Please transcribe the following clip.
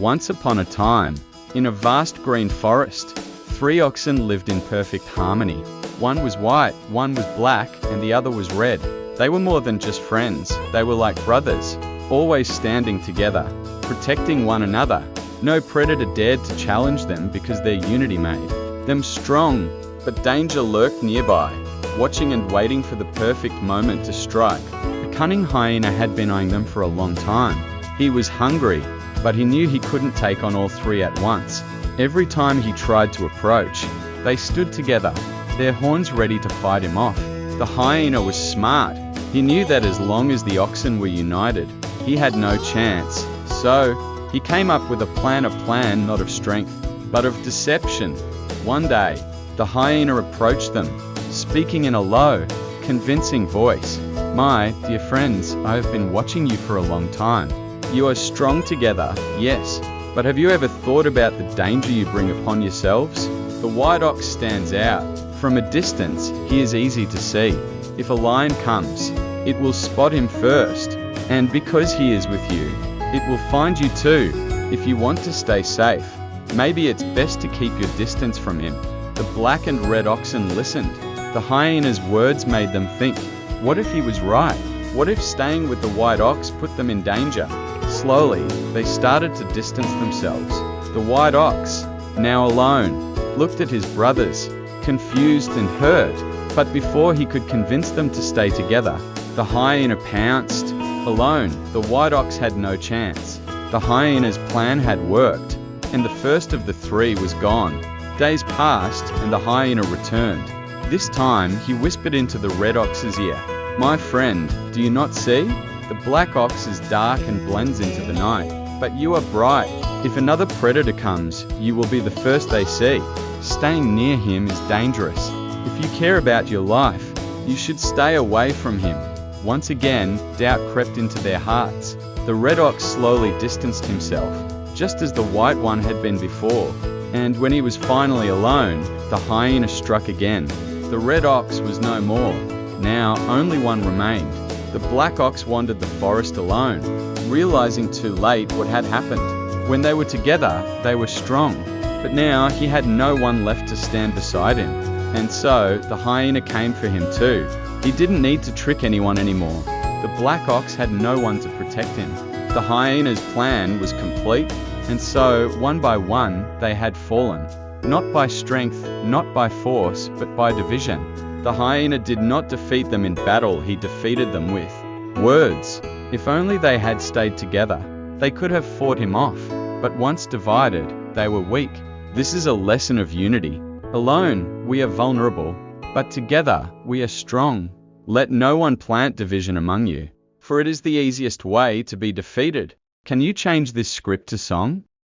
Once upon a time, in a vast green forest, 3 oxen lived in perfect harmony. One was white, one was black, and the other was red. They were more than just friends, they were like brothers, always standing together, protecting one another. No predator dared to challenge them because their unity made them strong, but danger lurked nearby, watching and waiting for the perfect moment to strike. The cunning hyena had been eyeing them for a long time. He was hungry, but he knew he couldn't take on all 3 at once. Every time he tried to approach, they stood together, their horns ready to fight him off. The hyena was smart. He knew that as long as the oxen were united, he had no chance. So, he came up with a plan not of strength, but of deception. One day, the hyena approached them, speaking in a low, convincing voice. "My dear friends, I have been watching you for a long time. You are strong together, yes, but have you ever thought about the danger you bring upon yourselves? The white ox stands out. From a distance, he is easy to see. If a lion comes, it will spot him first, and because he is with you, it will find you too. If you want to stay safe, maybe it's best to keep your distance from him." The black and red oxen listened. The hyena's words made them think, what if he was right? What if staying with the white ox put them in danger? Slowly, they started to distance themselves. The white ox, now alone, looked at his brothers, confused and hurt, but before he could convince them to stay together, the hyena pounced. Alone, the white ox had no chance. The hyena's plan had worked, and the first of the 3 was gone. Days passed, and the hyena returned. This time, he whispered into the red ox's ear, "My friend, do you not see? The black ox is dark and blends into the night, but you are bright. If another predator comes, you will be the first they see. Staying near him is dangerous. If you care about your life, you should stay away from him." Once again, doubt crept into their hearts. The red ox slowly distanced himself, just as the white one had been before. And when he was finally alone, the hyena struck again. The red ox was no more. Now only one remained. The black ox wandered the forest alone, realizing too late what had happened. When they were together, they were strong, but now he had no one left to stand beside him. And so, the hyena came for him too. He didn't need to trick anyone anymore. The black ox had no one to protect him. The hyena's plan was complete, and so, one by one, they had fallen. Not by strength, not by force, but by division. The hyena did not defeat them in battle, he defeated them with words. If only they had stayed together, they could have fought him off. But once divided, they were weak. This is a lesson of unity. Alone, we are vulnerable, but together, we are strong. Let no one plant division among you, for it is the easiest way to be defeated. Can you change this script to song?